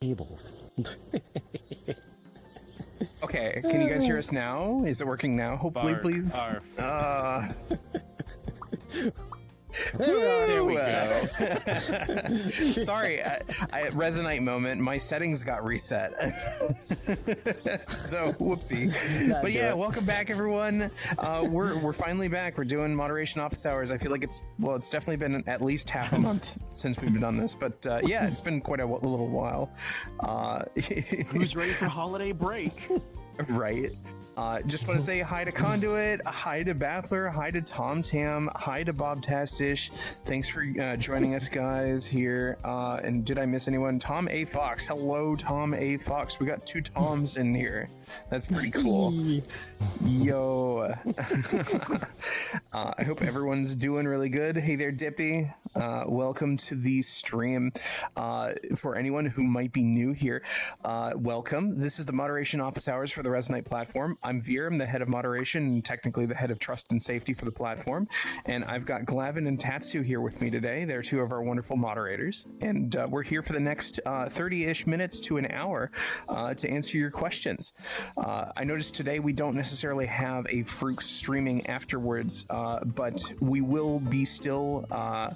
cables. Okay, can you guys hear us now? Is it working now? Hopefully, please. There we go. Sorry, Resonite moment. My settings got reset. So whoopsie. But yeah, welcome back, everyone. We're finally back. We're doing moderation office hours. I feel like it's definitely been at least half a month since we've done this. But yeah, it's been quite a little while. Who's ready for holiday break? Right. Just want to say hi to Conduit, hi to Baffler, hi to Tom Tam, hi to Bob Tastish. Thanks for joining us, guys, here. And did I miss anyone? Tom A. Fox. Hello, Tom A. Fox. We got 2 Toms in here. That's pretty cool. Yo. I hope everyone's doing really good. Hey there, Dippy. Welcome to the stream. For anyone who might be new here, welcome. This is the moderation office hours for the Resonite platform. I'm Veer. I'm the head of moderation and technically the head of trust and safety for the platform. And I've got Glavin and Tatsu here with me today. They're 2 of our wonderful moderators. And we're here for the next 30-ish minutes to an hour to answer your questions. I noticed today we don't necessarily have a Fruix streaming afterwards, but we will be still, how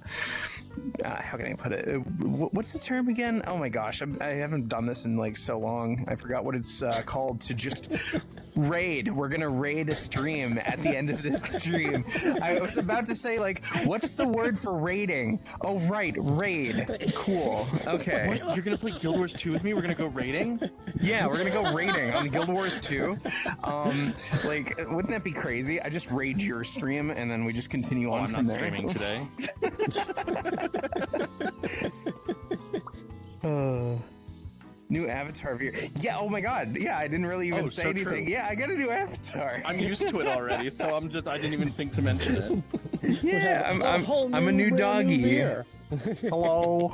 can I put it? What's the term again? Oh my gosh, I haven't done this in like so long. I forgot what it's called, to just raid. We're gonna raid a stream at the end of this stream. I was about to say, like, what's the word for raiding? Oh right, raid. Cool. Okay. What? You're gonna play Guild Wars 2 with me? We're gonna go raiding? Yeah, we're gonna go raiding on Guild Wars 2. Like, wouldn't that be crazy? I just raid your stream and then we just continue on from there. I'm not streaming today. New avatar view. Yeah, oh my god. Yeah, I didn't really even say anything. True. Yeah, I got a new avatar. I'm used to it already, so I didn't even think to mention it. Yeah, I'm a new doggy. Hello.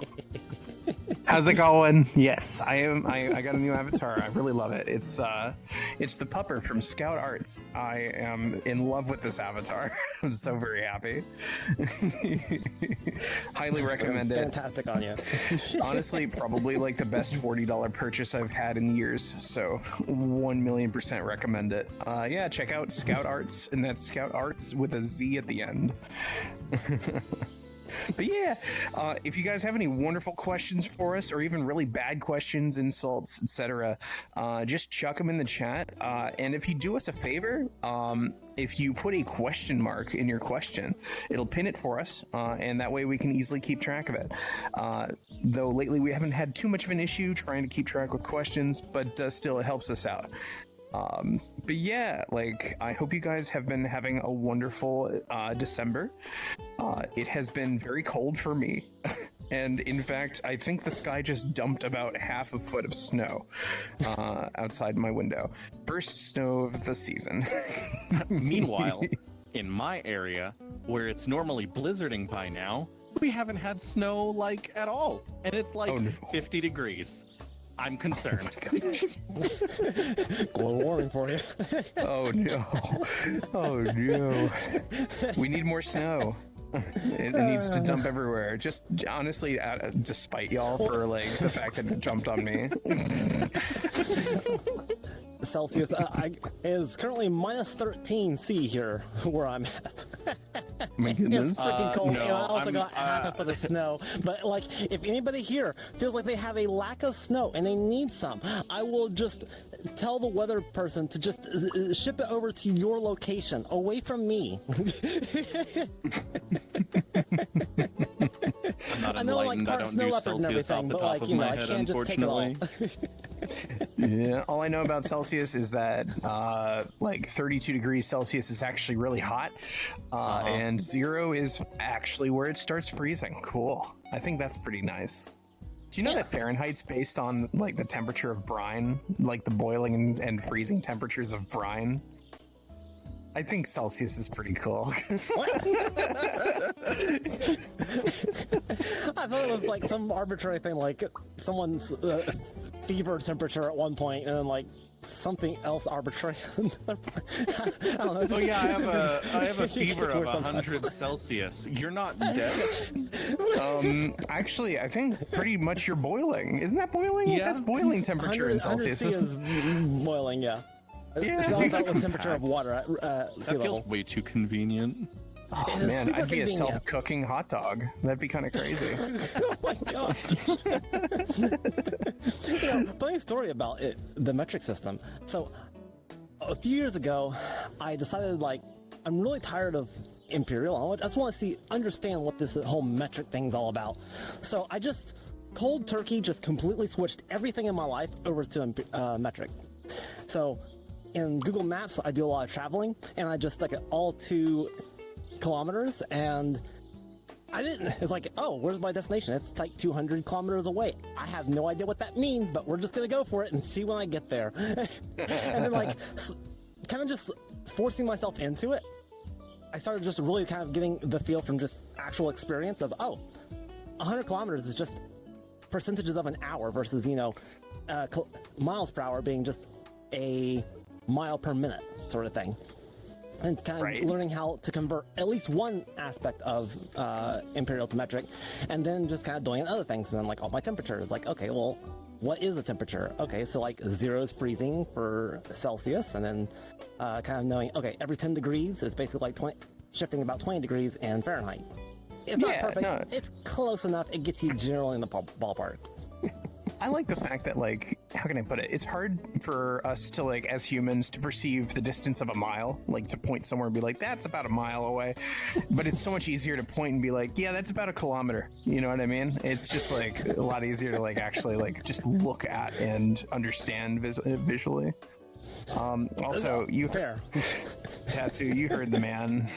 How's it going? Yes, I am. I got a new avatar. I really love it. It's the pupper from Scout Arts. I am in love with this avatar. I'm so very happy. Highly recommend it. Fantastic on you. Honestly, probably like the best $40 purchase I've had in years. So 1,000,000% recommend it. Yeah, check out Scout Arts, and that's Scout Arts with a Z at the end. But yeah, if you guys have any wonderful questions for us, or even really bad questions, insults, etc., just chuck them in the chat. And if you do us a favor, if you put a question mark in your question, it'll pin it for us, and that way we can easily keep track of it. Though lately we haven't had too much of an issue trying to keep track with questions, but still it helps us out. But yeah, like, I hope you guys have been having a wonderful December. It has been very cold for me. And in fact, I think the sky just dumped about half a foot of snow outside my window. First snow of the season. Meanwhile, in my area, where it's normally blizzarding by now, we haven't had snow, like, at all. And it's like 50 degrees. I'm concerned. Global warming for you. Oh no. Oh no. We need more snow. It needs to dump everywhere. Just honestly, despite y'all for like the fact that it jumped on me. Celsius is currently minus 13 C here where I'm at. My goodness. It's freaking cold. No, and I also got half a foot of snow. But like, if anybody here feels like they have a lack of snow and they need some, I will just tell the weather person to just ship it over to your location, away from me. I'm not I know, like, enlightened. I don't snow do leopard and Celsius off everything, the but top like, of you know, my I head, can't just take it all. unfortunately. Yeah, all I know about Celsius is that like 32 degrees Celsius is actually really hot, and 0 is actually where it starts freezing. Cool. I think that's pretty nice. Do you know that Fahrenheit's based on like the temperature of brine, like the boiling and freezing temperatures of brine? I think Celsius is pretty cool. What? I thought it was like some arbitrary thing, like someone's fever temperature at one point, and then like something else arbitrary. I don't know. Oh yeah, I have a fever of 100 Celsius. You're not dead. Actually, I think pretty much you're boiling. Isn't that boiling? Yeah. That's boiling temperature in 100 Celsius. C is boiling, yeah. Yeah. It's all about the temperature of water at sea That level. feels way too convenient. Oh It is man, super I'd be a convenient. self-cooking hot dog. That'd be kind of crazy. Oh my gosh. Funny story about it, the metric system. So, a few years ago, I decided, like, I'm really tired of Imperial. I just want to understand what this whole metric thing's all about. So, I just cold turkey just completely switched everything in my life over to metric. So, in Google Maps, I do a lot of traveling, and I just stuck it all to kilometers, and it's like, oh, where's my destination? It's like 200 kilometers away. I have no idea what that means, but we're just gonna go for it and see when I get there. And then, like, kind of just forcing myself into it, I started just really kind of getting the feel from just actual experience of, 100 kilometers is just percentages of an hour versus, miles per hour being just a mile per minute sort of thing. And kind of learning how to convert at least one aspect of imperial to metric, and then just kind of doing other things. And then, like, my temperature is like, okay, well, what is a temperature? Okay, so like 0 is freezing for Celsius, and then kind of knowing, okay, every 10 degrees is basically like shifting about 20 degrees in Fahrenheit. It's not perfect. No. It's close enough. It gets you generally in the ballpark. I like the fact that, like, how can I put it? It's hard for us to, like, as humans, to perceive the distance of a mile, like to point somewhere and be like, that's about a mile away. But it's so much easier to point and be like, yeah, that's about a kilometer. You know what I mean? It's just, like, a lot easier to, like, actually, like, just look at and understand visually. Also, Fair. Tatsu, you heard the man.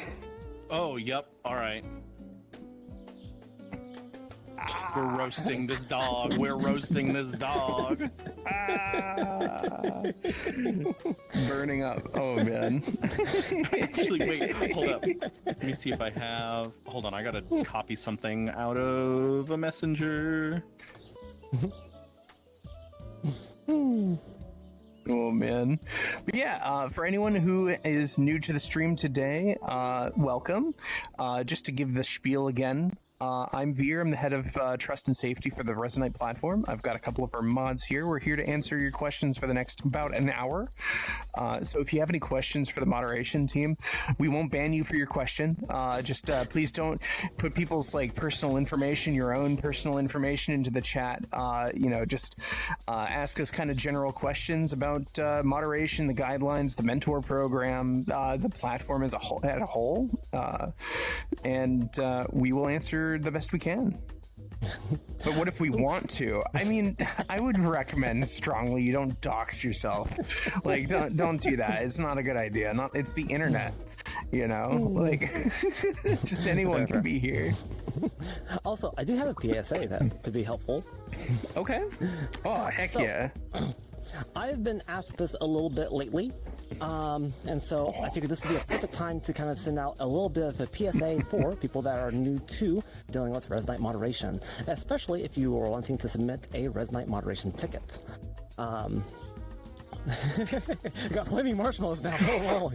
Oh, yep. All right. We're roasting this dog. We're roasting this dog. Burning up. Oh, man. Actually, wait. Hold up. Let me see if I have... Hold on. I gotta copy something out of a messenger. Oh man. But yeah, for anyone who is new to the stream today, welcome. Just to give the spiel again, I'm Veer. I'm the head of trust and safety for the Resonite platform. I've got a couple of our mods here. We're here to answer your questions for the next about an hour. So if you have any questions for the moderation team, we won't ban you for your question. Just please don't put people's like personal information, your own personal information into the chat. Just ask us kind of general questions about moderation, the guidelines, the mentor program, the platform as a whole, and we will answer the best we can. But what if we want to? I mean, I would recommend strongly you don't dox yourself. Like, don't do that. It's not a good idea. It's the internet, like just anyone can be here. Also, I do have a PSA that to be helpful. Okay. Oh, heck yeah. I've been asked this a little bit lately, and so I figured this would be a perfect time to kind of send out a little bit of a PSA for people that are new to dealing with Resonite moderation, especially if you are wanting to submit a Resonite moderation ticket. Got flaming marshmallows now. Oh,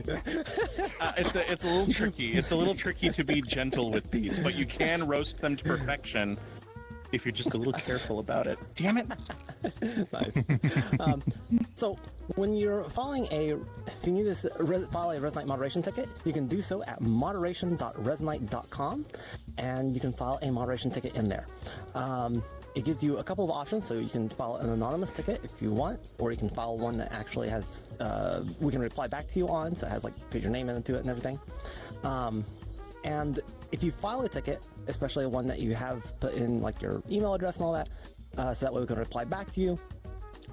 It's a little tricky. It's a little tricky to be gentle with these, but you can roast them to perfection if you're just a little careful about it. Damn it. Nice. So when you're if you need to file a Resonite moderation ticket, you can do so at moderation.resonite.com, and you can file a moderation ticket in there. It gives you a couple of options, so you can file an anonymous ticket if you want, or you can file one that actually has, we can reply back to you on, so it has, like, put your name into it and everything. And if you file a ticket, especially one that you have put in, like, your email address and all that, so that way we can reply back to you,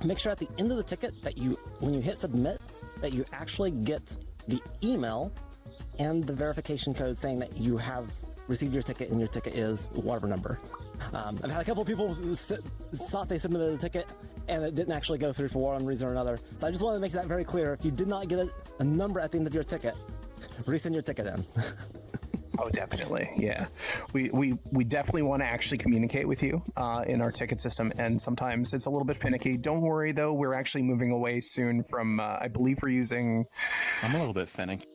make sure at the end of the ticket that when you hit submit, that you actually get the email and the verification code saying that you have received your ticket and your ticket is whatever number. I've had a couple of people thought they submitted a ticket and it didn't actually go through for one reason or another. So I just wanted to make that very clear. If you did not get a number at the end of your ticket, resend your ticket in. Oh, definitely. Yeah. We definitely want to actually communicate with you in our ticket system. And sometimes it's a little bit finicky. Don't worry, though. We're actually moving away soon from, I believe we're using... I'm a little bit finicky.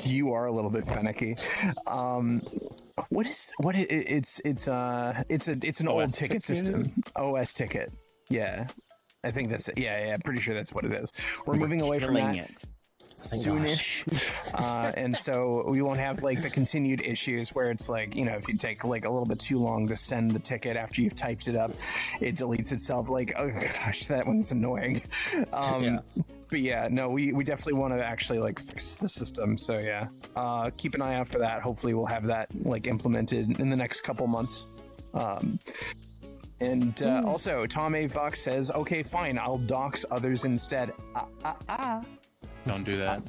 You are a little bit finicky. It's an old ticket system. OS ticket. Yeah. I think that's it. Yeah, I'm pretty sure that's what it is. We're moving away from that soonish. And so we won't have like the continued issues where it's like, you know, if you take like a little bit too long to send the ticket after you've typed it up, it deletes itself. Like, oh gosh, that one's annoying. But yeah, no, we definitely want to actually like fix the system. So yeah, keep an eye out for that. Hopefully we'll have that like implemented in the next couple months. And also, Tom A. Fox says, okay, fine, I'll dox others instead. Don't do that.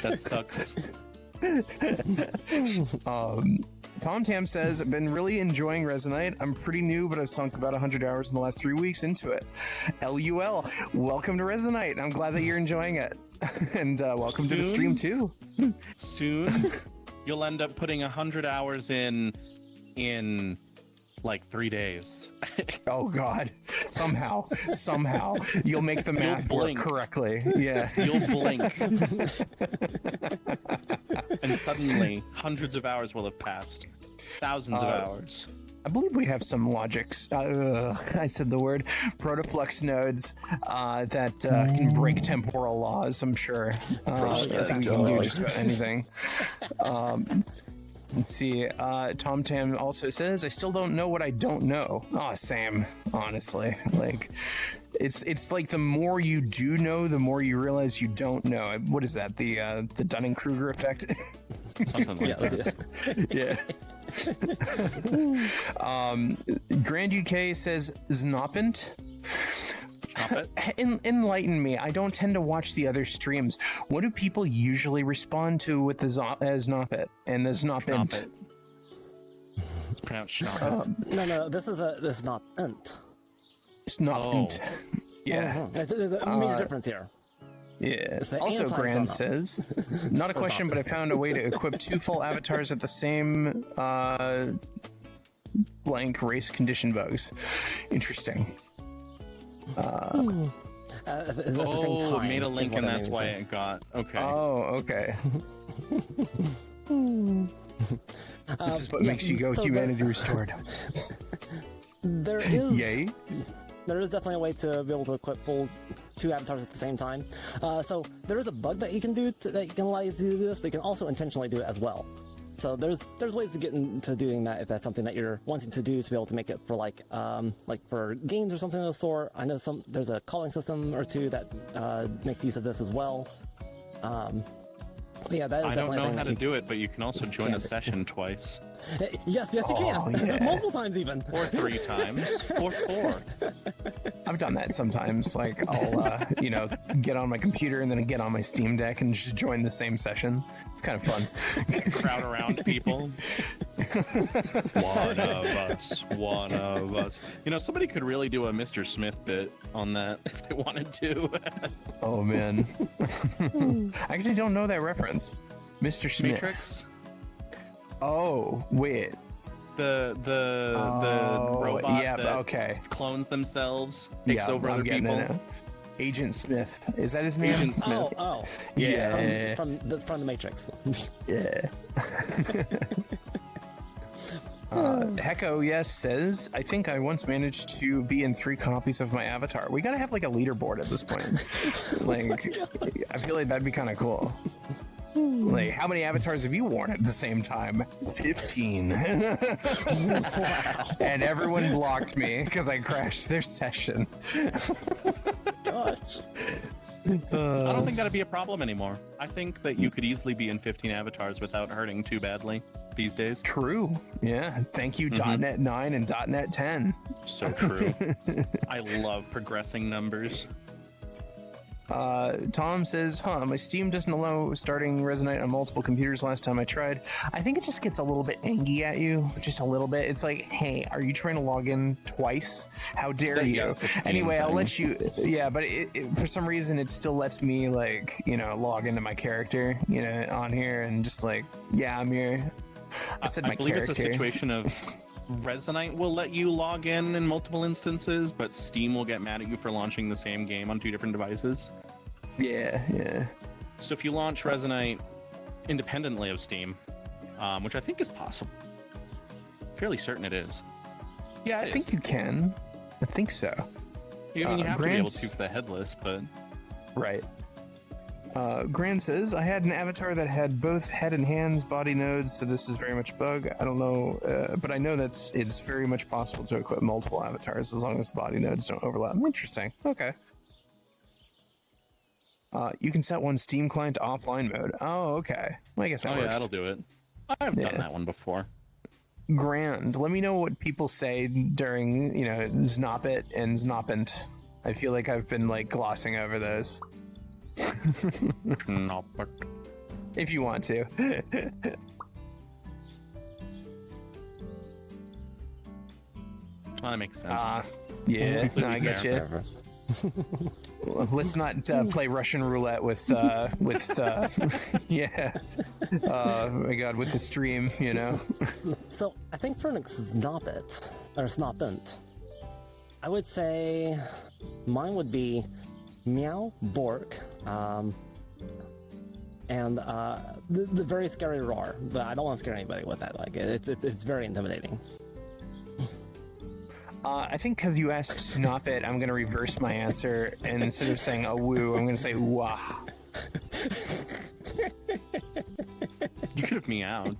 That sucks. Tom Tam says, I've been really enjoying Resonite. I'm pretty new, but I've sunk about 100 hours in the last 3 weeks into it. LUL, welcome to Resonite. I'm glad that you're enjoying it. And welcome to the stream, too. Soon, you'll end up putting 100 hours in like 3 days. Oh God! Somehow, you'll make the math work correctly. Yeah, you'll blink, and suddenly hundreds of hours will have passed. Thousands of hours. I believe we have some logics. I said the word protoflux nodes that can break temporal laws. I'm sure. I think we can do just about anything. Let's see. Tom Tam also says, I still don't know what I don't know. Oh, Sam, honestly. Like, it's like the more you do know, the more you realize you don't know. What is that? The Dunning-Kruger effect? Something like that. Yeah. Grand UK says, Znoppent? Enlighten me. I don't tend to watch the other streams. What do people usually respond to with the Znoppet and the Znoppent? It's pronounced Schnoppet. No, this is not ent. Znoppent. Yeah. There's a major difference here. Yeah. Also, Grand says, not a question, but I found a way to equip 2 full avatars at the same blank race condition bugs. Interesting. At the same time, made a link and that's why it got okay. Oh, okay. This is what makes you go humanity restored. There is Yay. There is definitely a way to be able to equip full 2 avatars at the same time. So there is a bug that you can do that can allow you to do this, but you can also intentionally do it as well. So there's ways to get into doing that if that's something that you're wanting to do to be able to make it for like for games or something of the sort. I know there's a calling system or 2 that makes use of this as well. But yeah, that is I don't know how to do it, but you can also join a session twice. Yes, you can. Yeah. Multiple times even. Or 3 times. Or 4. I've done that sometimes. Like, I'll, get on my computer and then get on my Steam Deck and just join the same session. It's kind of fun. Crowd around people. One of us. You know, somebody could really do a Mr. Smith bit on that if they wanted to. Oh, man. I actually don't know that reference. Mr. Smith. Matrix? Oh, wait. The robot that clones themselves, takes over other people. Agent Smith. Is that his name? Agent Smith. Oh. Yeah. From the Matrix. Yeah. Hecko, yes, says, I think I once managed to be in 3 copies of my avatar. We gotta have like a leaderboard at this point. Like, I feel like that'd be kind of cool. Like, how many avatars have you worn at the same time? 15. And everyone blocked me because I crashed their session. Gosh. I don't think that'd be a problem anymore. I think that you could easily be in 15 avatars without hurting too badly these days. True. Yeah. Thank you, .NET 9 and .NET 10. So true. I love progressing numbers. Tom says, my Steam doesn't allow starting Resonite on multiple computers last time I tried. I think it just gets a little bit angy at you, just a little bit. It's like, hey, are you trying to log in twice? How dare you? Anyway, I'll let you, but for some reason it still lets me, like, log into my character, on here and just like, yeah, I'm here. I believe it's a situation of Resonite will let you log in multiple instances, but Steam will get mad at you for launching the same game on 2 different devices. Yeah. So if you launch Resonite independently of Steam, which I think is possible, fairly certain it is. Yeah, I think you can. I think so. You have to be able to for the headless, but right. Gran says, I had an avatar that had both head and hands body nodes, so this is very much a bug. I don't know, but I know it's very much possible to equip multiple avatars as long as the body nodes don't overlap. Interesting. Okay. You can set one Steam client to offline mode. Oh, okay. Well, I guess that works. Yeah, that'll do it. I've done that one before. Grand. Let me know what people say during, Znoppit and Znoppant. I feel like I've been, glossing over those. If you want to. That makes sense. Yeah, no, I get you. Let's not play Russian roulette with yeah. Oh my God, with the stream, So I think for an Snoppet or Snoppant, I would say mine would be Meow, Bork, and the very scary roar. But I don't want to scare anybody with that. It's very intimidating. I think because you asked Snoppet, I'm going to reverse my answer, and instead of saying a woo, I'm going to say wah. You could have meowed.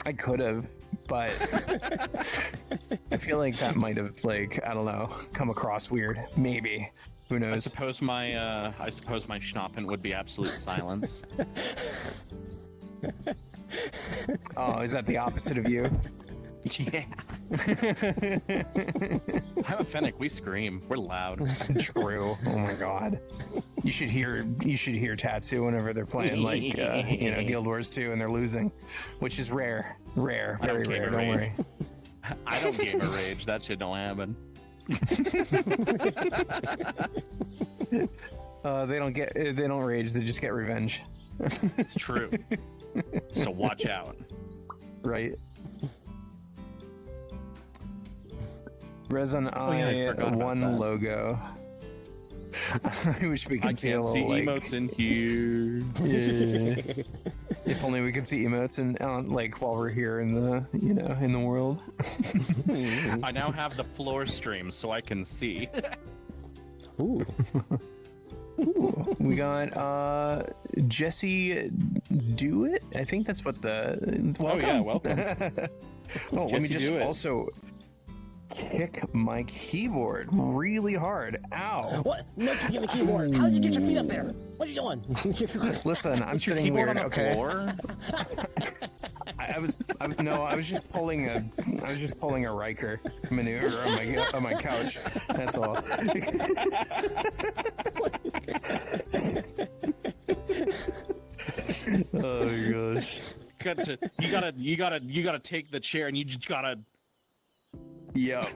I could have, but I feel like that might have, I don't know, come across weird. Maybe. Who knows? I suppose my schnoppant would be absolute silence. Oh, is that the opposite of you? Yeah. I'm a Fennec. We scream. We're loud. True. Oh my God. You should hear Tatsu whenever they're playing Guild Wars 2 and they're losing, which is rare. Very rare. Don't worry. I don't gamer rage. That shit don't happen. They don't rage. They just get revenge. It's true. So watch out. Right. Resin one logo. I wish we could see a little, emotes in here. Yeah. If only we could see emotes while we're here in the in the world. I now have the floor stream so I can see. Ooh. Ooh. We got Jesse Do It. I think that's what the welcome. Oh yeah, welcome. Let me just also kick my keyboard really hard. Ow! What? No kicking the keyboard. How did you get your feet up there? What are you doing? Listen, I'm sitting weird. Okay. I was just pulling a Riker maneuver on my couch. That's all. Oh gosh. You gotta take the chair and you just gotta. Yep.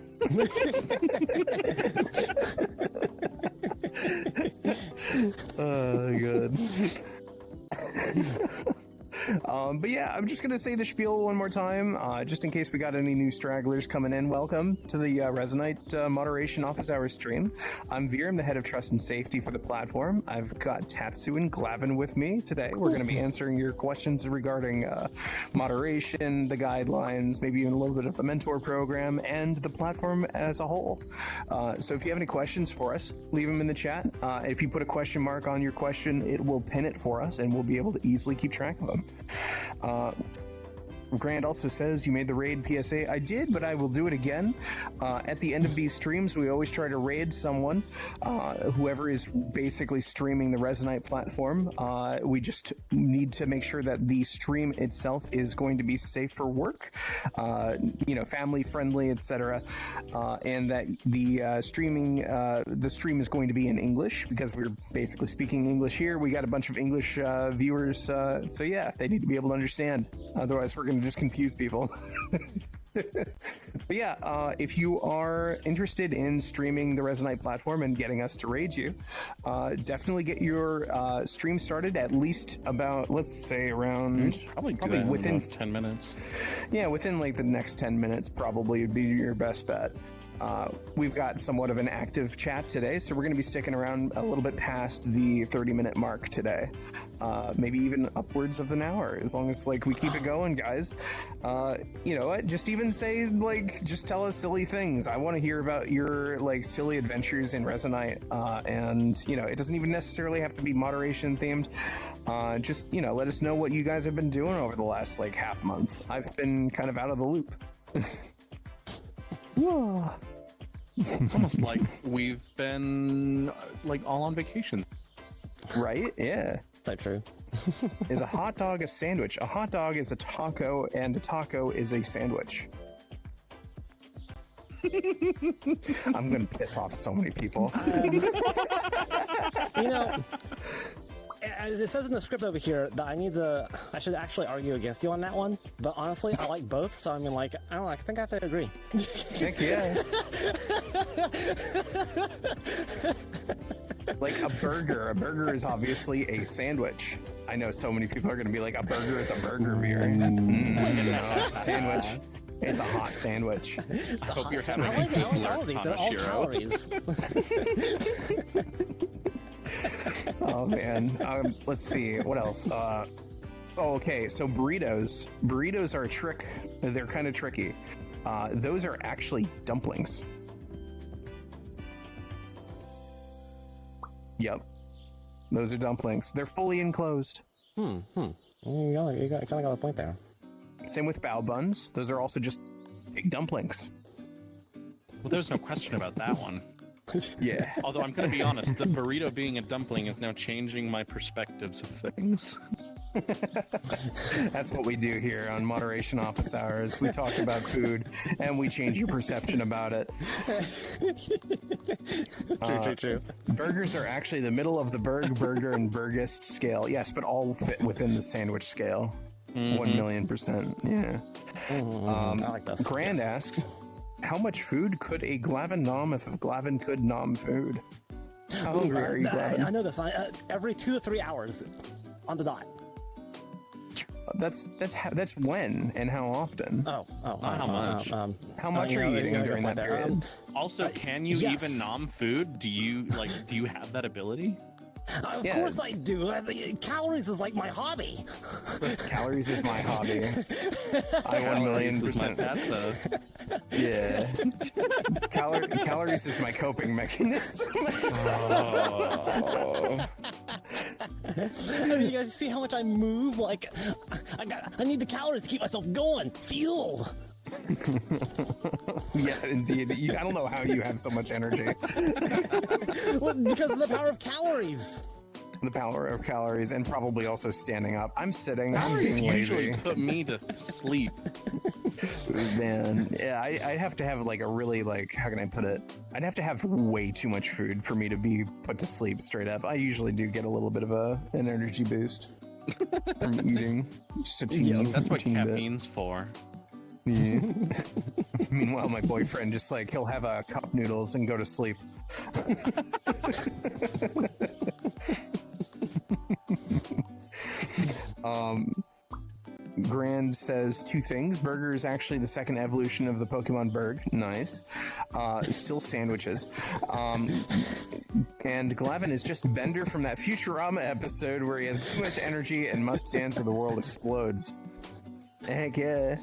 Oh god. But yeah, I'm just gonna say the spiel one more time, just in case we got any new stragglers coming in. Welcome to the Resonite Moderation Office Hours stream. I'm Veer, I'm the head of trust and safety for the platform. I've got Tatsu and Glavin with me today. We're gonna be answering your questions regarding moderation, the guidelines, maybe even a little bit of the mentor program, and the platform as a whole. So if you have any questions for us, leave them in the chat. If you put a question mark on your question, it will pin it for us, and we'll be able to easily keep track of them. Grand also says, you made the raid PSA. I did, but I will do it again. At the end of these streams, we always try to raid someone, whoever is basically streaming the Resonite platform. We just need to make sure that the stream itself is going to be safe for work, family friendly, etc., and that the stream is going to be in English because we're basically speaking English here. We got a bunch of English viewers, so yeah, they need to be able to understand. Otherwise, we're going to just confuse people. But yeah, if you are interested in streaming the Resonite platform and getting us to raid you, definitely get your stream started at least about, let's say, around probably within 10 minutes. Yeah, within like the next 10 minutes probably would be your best bet. We've got somewhat of an active chat today, so we're going to be sticking around a little bit past the 30-minute mark today. Maybe even upwards of an hour, as long as like we keep it going, guys. You know what? Just even say just tell us silly things. I want to hear about your silly adventures in Resonite, and it doesn't even necessarily have to be moderation themed. Just let us know what you guys have been doing over the last half month. I've been kind of out of the loop. It's almost like we've been all on vacation. Right? Yeah. So true. Is a hot dog a sandwich? A hot dog is a taco, and a taco is a sandwich. I'm gonna piss off so many people. It says in the script over here that I should actually argue against you on that one, but honestly, I like both, so I don't know, I think I have to agree. Heck yeah. A burger is obviously a sandwich. I know so many people are going to be like, a burger is a burger beer. No, it's a sandwich. It's a hot sandwich. I hope you're having I like all of these. They're all calories. Oh man. Let's see. What else? Okay. So burritos. Burritos are a trick. They're kind of tricky. Those are actually dumplings. Yep. Those are dumplings. They're fully enclosed. You kind of got a point there. Same with bao buns. Those are also just big dumplings. Well, there's no question about that one. Yeah. Although I'm going to be honest, the burrito being a dumpling is now changing my perspectives of things. That's what we do here on Moderation Office Hours. We talk about food and we change your perception about it. True. Burgers are actually the middle of the burger, and burgist scale. Yes, but all fit within the sandwich scale. 1,000,000%. Yeah. I like this. Grand asks, how much food could a Glavin nom if Glavin could nom food? How hungry are you, Glavin? I know this. Every 2 to 3 hours on the dot. That's when and how often? How much? How much are you eating during that period? Also, can you even nom food? Do you have that ability? Of course I do. Calories is like my hobby. Calories is my hobby. I 1,000,000%. That's yeah. Calories is my coping mechanism. Oh. You guys see how much I move? I need the calories to keep myself going. Fuel. Yeah, indeed. I don't know how you have so much energy. Well, because of the power of calories. The power of calories, and probably also standing up. I'm sitting. I'm Calories being usually lazy. put me to sleep. Man, yeah, I have to have a really how can I put it? I'd have to have way too much food for me to be put to sleep straight up. I usually do get a little bit of an energy boost from eating. Just a teeny, That's what teeny bit. caffeine's for. Yeah. Meanwhile, my boyfriend just he'll have a cup noodles and go to sleep. Grand says 2 things. Burger is actually the second evolution of the Pokemon Berg. Nice. Still sandwiches. And Glavin is just Bender from that Futurama episode where he has too much energy and must dance or the world explodes. Heck yeah.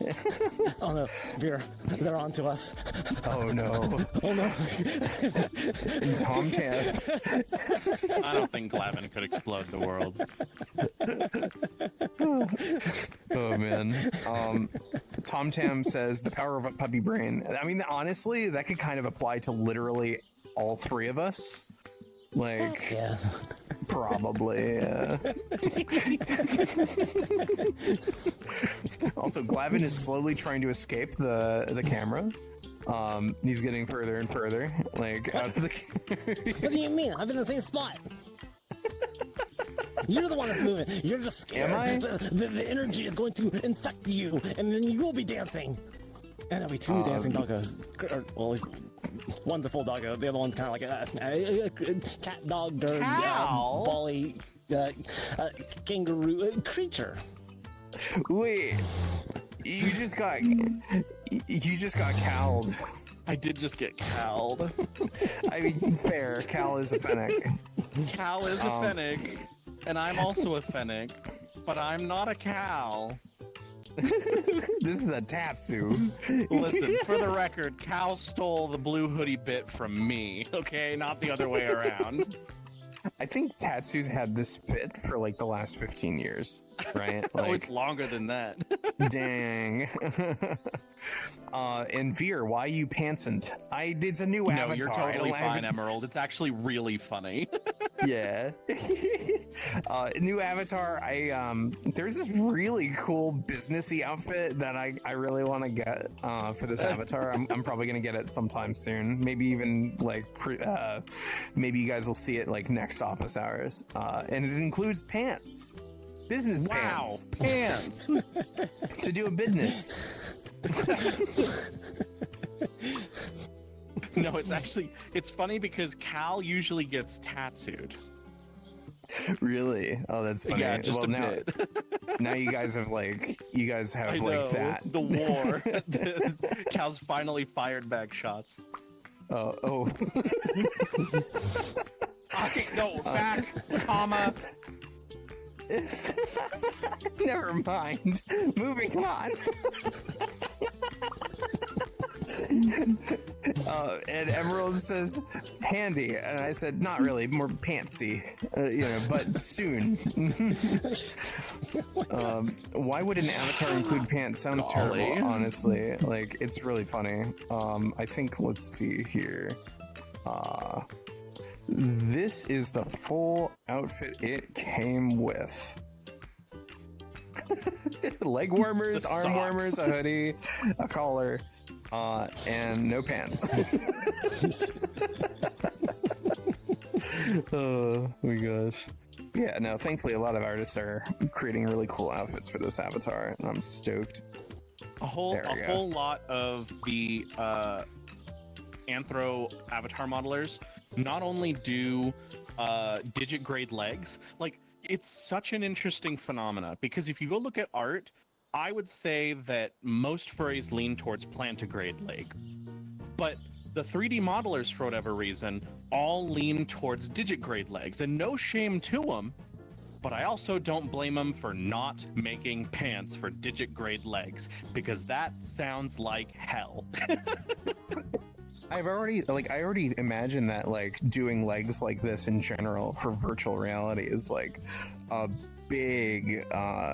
Oh no, Veer, they're on to us. Oh no. Oh no. Tom Tam. I don't think Glavin could explode the world. Oh man. Tom Tam says the power of a puppy brain. I mean, honestly, that could kind of apply to literally all three of us. Like, Yeah. probably. Also, Glavin is slowly trying to escape the camera. He's getting further and further, like out of the. What do you mean? I'm in the same spot. You're the one that's moving. You're just scared. Am I? The energy is going to infect you, and then you will be dancing. And there'll be two dancing doggos. Or, well, at least one's a full doggo. The other one's kind of like a cat, dog, bird, Cow? bally, kangaroo creature. Wait, you just got cowled. I did just get cowled. I mean, fair. Cal is a fennec. Cal is a fennec, and I'm also a fennec, but I'm not a cow. This is a Tatsu. Listen, for the record, Cal stole the blue hoodie bit from me, okay? Not the other way around. I think Tatsu's had this fit for like the last 15 years, right? Oh, Like, it's longer than that. dang. And Veer, why you pantsant? It's a new avatar. No, you're I totally don't fine, have- Emerald. It's actually really funny. Yeah. New avatar. There's this really cool businessy outfit that I really want to get for this avatar. I'm probably gonna get it sometime soon. Maybe even like maybe you guys will see it like next office hours. And it includes pants, business Wow, pants pants. to do a business. No, it's funny because Cal usually gets tattooed. Really? Oh, that's funny. Yeah, just Well, a now, bit. now you guys have I like know, that. the war. Cal's finally fired back shots. Oh. Okay, no, back, comma. Never mind. Moving on. And Emerald says, handy. And I said, not really, more pantsy. But soon. Why would an avatar include pants? Sounds Golly. terrible, honestly. Like, it's really funny. I think, let's see here. This is the full outfit it came with. Leg warmers, The arm socks. warmers, a hoodie, a collar, and no pants. Oh my gosh. Yeah, no, thankfully a lot of artists are creating really cool outfits for this avatar, and I'm stoked. A whole There we go. whole lot of the Anthro avatar modelers not only do digit grade legs, like it's such an interesting phenomena because if you go look at art, I would say that most furries lean towards plantigrade leg. But the 3D modelers, for whatever reason, all lean towards digit grade legs, and no shame to them. But I also don't blame them for not making pants for digit grade legs because that sounds like hell. I already imagine that like doing legs like this in general for virtual reality is like a big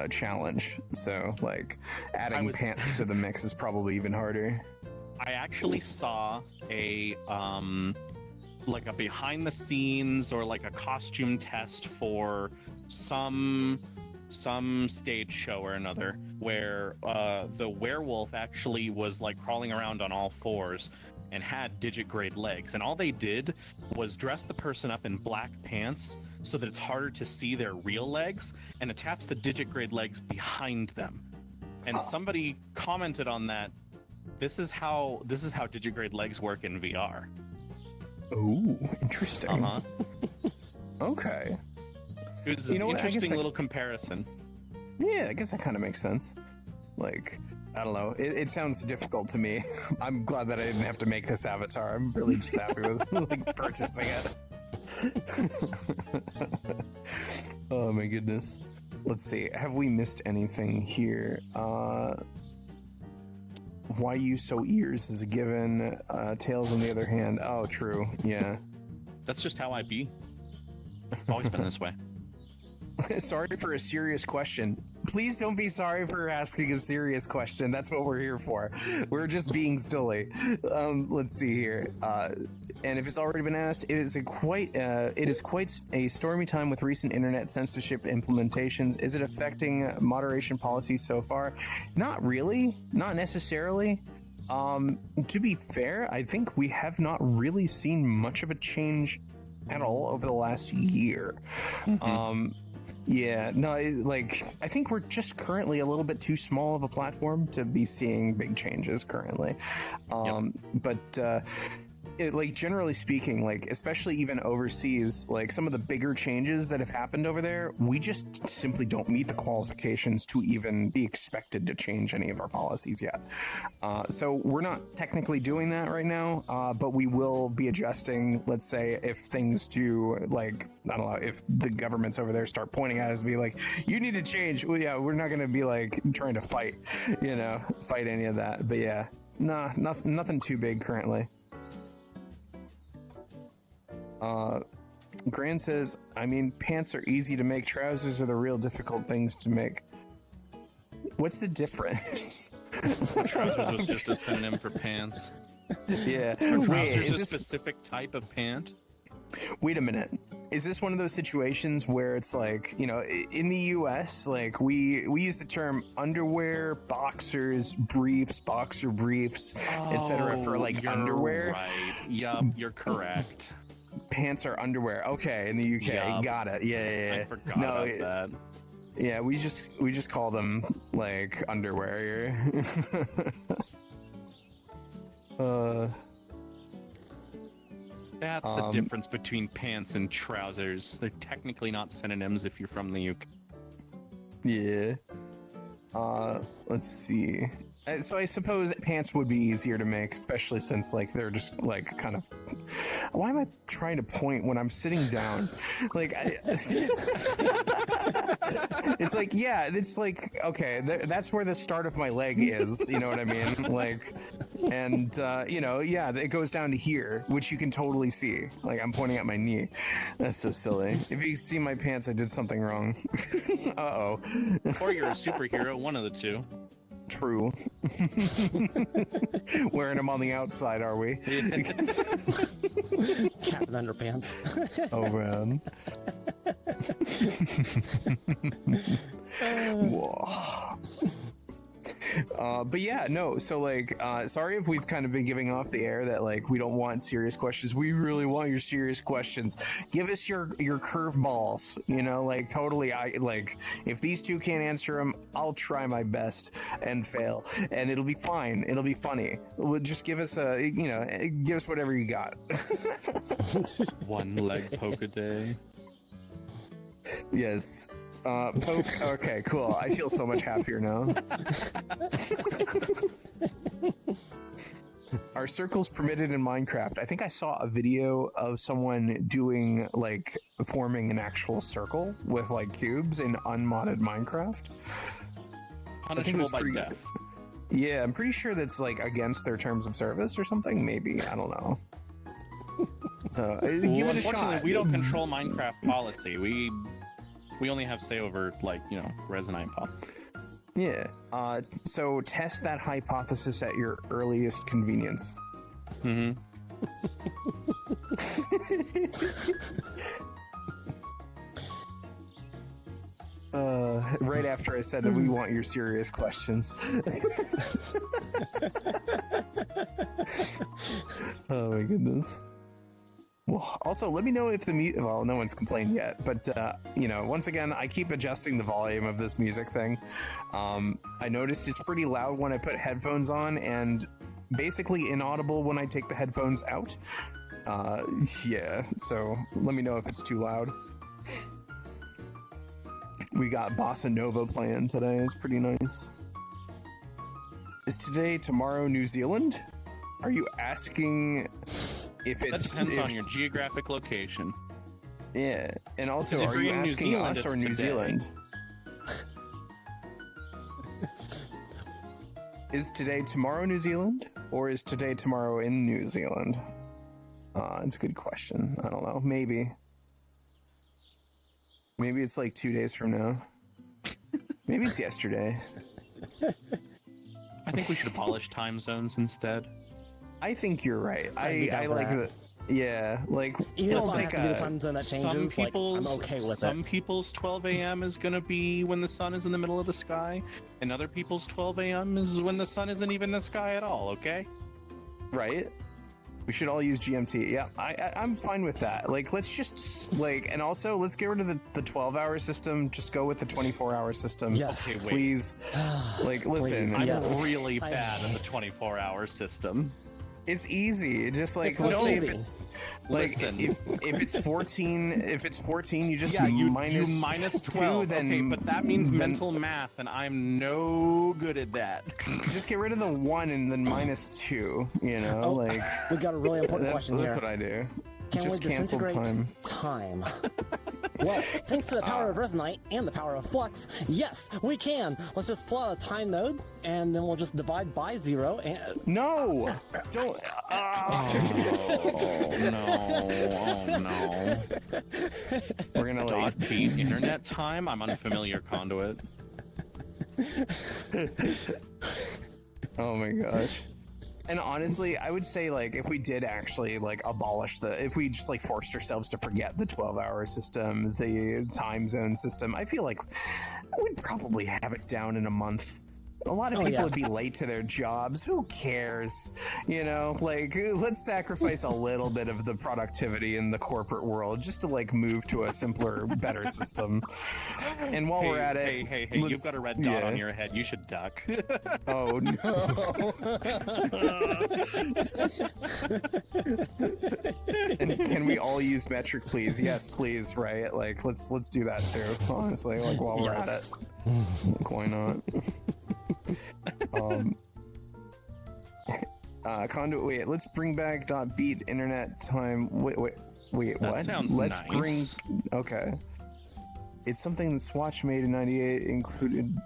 challenge. So like adding pants to the mix is probably even harder. I actually saw a like a behind the scenes or like a costume test for some stage show or another where the werewolf actually was like crawling around on all fours and had digit grade legs, and all they did was dress the person up in black pants so that it's harder to see their real legs and attach the digit grade legs behind them. And somebody commented on that, this is how digit grade legs work in VR. Ooh, interesting. Uh-huh. Okay. It was You an know what, I guess interesting I- little comparison. Yeah, I guess that kind of makes sense. Like, I don't know. It sounds difficult to me. I'm glad that I didn't have to make this avatar. I'm really just happy with like purchasing it. Oh my goodness. let's see. Have we missed anything here? Why you so ears is a given. Tails on the other hand. Oh, true. Yeah. That's just how I be. I've always been this way. Sorry for a serious question. Please don't be sorry for asking a serious question. That's what we're here for. We're just being silly. Let's see here. And if it's already been asked, it is quite a stormy time with recent internet censorship implementations. Is it affecting moderation policy so far? Not really. Not necessarily. To be fair, I think we have not really seen much of a change at all over the last year. Yeah, no, I think we're just currently a little bit too small of a platform to be seeing big changes currently. But generally speaking, especially even overseas, some of the bigger changes that have happened over there, we just simply don't meet the qualifications to even be expected to change any of our policies yet. So we're not technically doing that right now, but we will be adjusting, let's say, if things do, I don't know, if the governments over there start pointing at us and be like, you need to change. Well, yeah, we're not going to be trying to fight any of that. But yeah, nah, nothing too big currently. Gran says, I mean, pants are easy to make, trousers are the real difficult things to make. What's the difference? Trousers is just a synonym for pants. Yeah. Trousers is a specific type of pant? Wait a minute. Is this one of those situations where it's in the US, we use the term underwear, boxers, briefs, boxer briefs, etc. for underwear? Right. Yup, you're correct. Pants are underwear. Okay, in the UK. Yep. Got it. Yeah. I forgot about that. Yeah, we just call them underwear here. That's the difference between pants and trousers. They're technically not synonyms if you're from the UK. Yeah. Let's see. So I suppose pants would be easier to make, especially since they're just kind of. Why am I trying to point when I'm sitting down? It's okay. That's where the start of my leg is. You know what I mean? It goes down to here, which you can totally see. I'm pointing at my knee. That's so silly. If you see my pants, I did something wrong. Uh-oh. Or you're a superhero, one of the two. True. Wearing them on the outside, are we? Captain Underpants. Oh, man. Whoa. But yeah, no, so sorry if we've kind of been giving off the air that we don't want serious questions. We really want your serious questions. Give us your curveballs, totally. If these two can't answer them, I'll try my best and fail, and it'll be fine. It'll be funny. Just give us give us whatever you got. One leg poke a day. Yes. Poke. Okay, cool. I feel so much happier now. Are circles permitted in Minecraft? I think I saw a video of someone doing forming an actual circle with cubes in unmodded Minecraft. Punishable by death. Yeah, I'm pretty sure that's against their terms of service or something. Maybe, I don't know. So give it a shot. We don't control Minecraft policy. We only have say over, Resonite pop. Yeah. So test that hypothesis at your earliest convenience. Mm-hmm. Right after I said that we want your serious questions. Oh my goodness. Well, also, let me know if the well, no one's complained yet, but, once again, I keep adjusting the volume of this music thing. I noticed it's pretty loud when I put headphones on and basically inaudible when I take the headphones out. Yeah, so let me know if it's too loud. We got Bossa Nova playing today. It's pretty nice. Is today, tomorrow, New Zealand? Are you asking... That depends on your geographic location. Yeah, and also, are you asking us or New Zealand? Is today tomorrow New Zealand, or is today tomorrow in New Zealand? It's a good question. I don't know. Maybe it's like 2 days from now. Maybe it's yesterday. I think we should abolish time zones instead. I think you're right. I like that. Yeah, like You don't it'll have to be the time zone that changes. Some Like, people's, I'm okay with some it. people's 12 a.m. is going to be when the sun is in the middle of the sky, and other people's 12 a.m. is when the sun isn't even in the sky at all, okay? right. We should all use GMT. Yeah, I'm fine with that. Like, let's just like, and also let's get rid of the 12-hour system. Just go with the 24-hour system. Yes. Okay, wait. Please. Like, listen. Please, I'm yes. really bad at the 24-hour system. It's easy. Just like, It's let's so say easy. if it's like Listen. if it's 14, you just You minus minus 12. then Okay, but that means then- mental math, and I'm no good at that. just get rid of the 1 and then minus 2. You know, Oh, like we got a really important that's question here. what I do. Can just we cancel disintegrate time. Well, thanks to the power of Resonite and the power of Flux, yes, we can. Let's just pull out a time node, and then we'll just divide by 0. And No, don't. Oh no! We're gonna like. Dot beat internet time. I'm unfamiliar conduit. Oh my gosh. And honestly, I would say like if we did actually like abolish if we just like forced ourselves to forget the 12-hour system, the time zone system, I feel like we'd probably have it down in a month. A lot of people would be late to their jobs. Who cares? You know, like let's sacrifice a little bit of the productivity in the corporate world just to like move to a simpler, better system. And while we're at it, hey, you've got a red dot on your head. You should duck. Oh no. And can we all use metric, please? Yes, please, right? Like let's do that too, honestly, like while we're at it. Like, why not? Conduit, wait, let's bring back dot beat internet time. Wait, That what? sounds Let's nice. okay. It's something that Swatch made in 98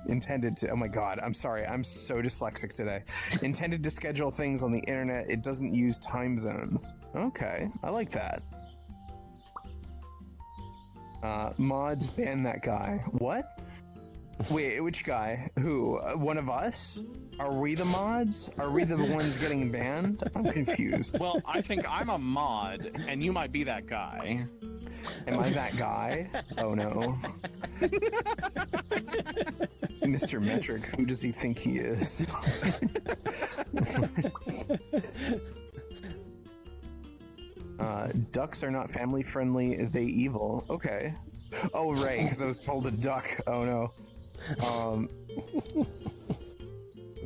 intended to, oh my god, I'm sorry, I'm so dyslexic today. Intended to schedule things on the internet. It doesn't use time zones. Okay, I like that. Mods ban that guy. What? Wait, which guy? Who? One of us? Are we the mods? Are we the ones getting banned? I'm confused. Well, I think I'm a mod, and you might be that guy. Am I that guy? Oh no. Mr. Metric, who does he think he is? Ducks are not family friendly, they evil. Okay. Oh right, because I was told a duck. Oh no.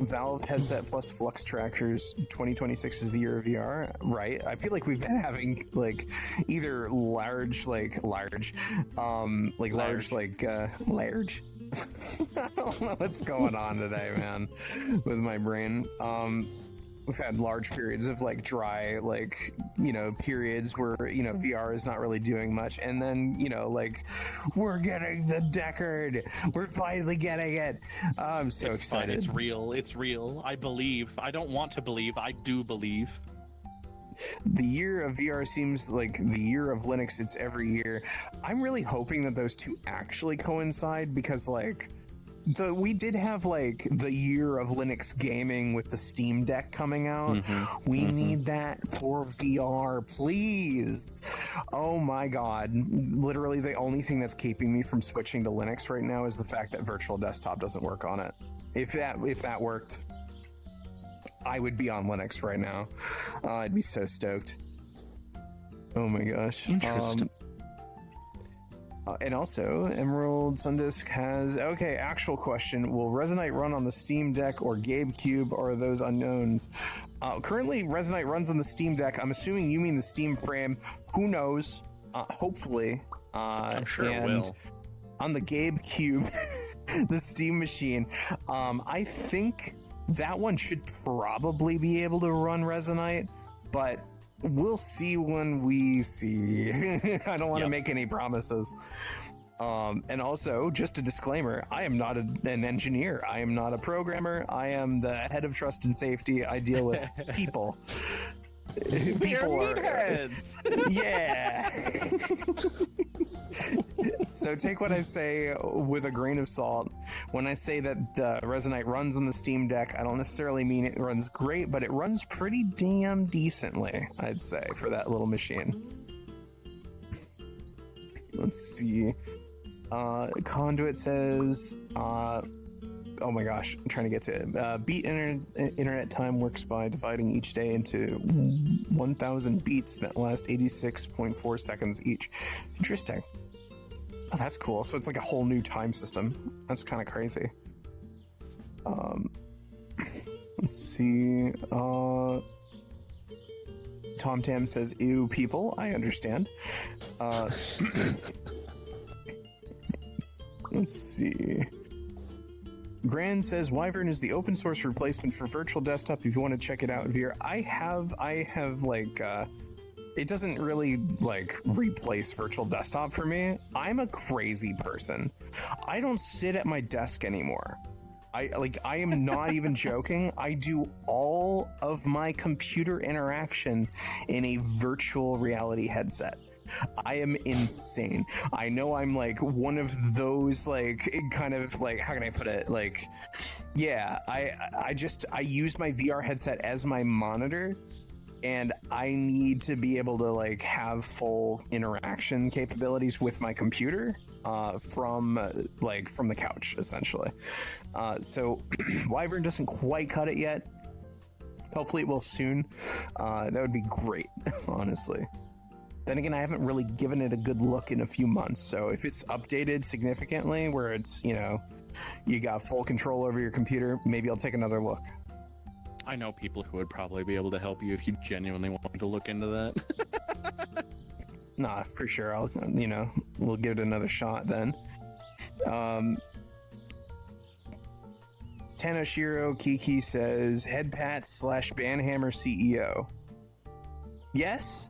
Valve headset plus Flux trackers. 2026 is the year of VR, right? I feel like we've been having like either large. I don't know what's going on today, man, with my brain. We've had large periods of like dry, like, you know, periods where, you know, VR is not really doing much. And then, you know, like, we're getting the Deckard. We're finally getting it. I'm so excited. Fun. It's real. It's real. I believe. I don't want to believe. I do believe. The year of VR seems like the year of Linux. It's every year. I'm really hoping that those two actually coincide because, like, we did have like the year of Linux gaming with the Steam Deck coming out. We need that for VR, please. Oh my god. Literally the only thing that's keeping me from switching to Linux right now is the fact that Virtual Desktop doesn't work on it. If that worked, I would be on Linux right now. I'd be so stoked. Oh my gosh. Interesting. And also, Emerald Sundisk has... Okay, actual question. Will Resonite run on the Steam Deck or GameCube, or are those unknowns? Currently, Resonite runs on the Steam Deck. I'm assuming you mean the Steam frame. Who knows? Hopefully. I'm sure it will. On the GameCube, the Steam machine, I think that one should probably be able to run Resonite, but... we'll see when we see. I don't want to make any promises. And also, just a disclaimer, I am not an engineer. I am not a programmer. I am the head of trust and safety. I deal with people. People are meatheads. Yeah. So take what I say with a grain of salt. When I say that Resonite runs on the Steam Deck, I don't necessarily mean it runs great, but it runs pretty damn decently, I'd say, for that little machine. Let's see. Conduit says, oh my gosh, I'm trying to get to it. Beat internet time works by dividing each day into 1,000 beats that last 86.4 seconds each. Interesting. Oh, that's cool. So it's like a whole new time system. That's kind of crazy. Let's see. Tom Tam says, ew, people. I understand. Let's see. Grand says Wyvern is the open source replacement for virtual desktop if you want to check it out via. I have like it doesn't really like replace virtual desktop for me. I'm a crazy person. I don't sit at my desk anymore. I am not even joking. I do all of my computer interaction in a virtual reality headset. I am insane. I know I'm like one of those like kind of like, how can I put it? Like, yeah, I use my VR headset as my monitor, and I need to be able to like have full interaction capabilities with my computer from the couch essentially. So Wyvern doesn't quite cut it yet. Hopefully it will soon. That would be great, honestly. Then again, I haven't really given it a good look in a few months, so if it's updated significantly, where it's, you know, you got full control over your computer, maybe I'll take another look. I know people who would probably be able to help you if you genuinely wanted to look into that. Nah, for sure. We'll give it another shot then. Tanoshiro Kiki says, Headpat / Banhammer CEO. Yes?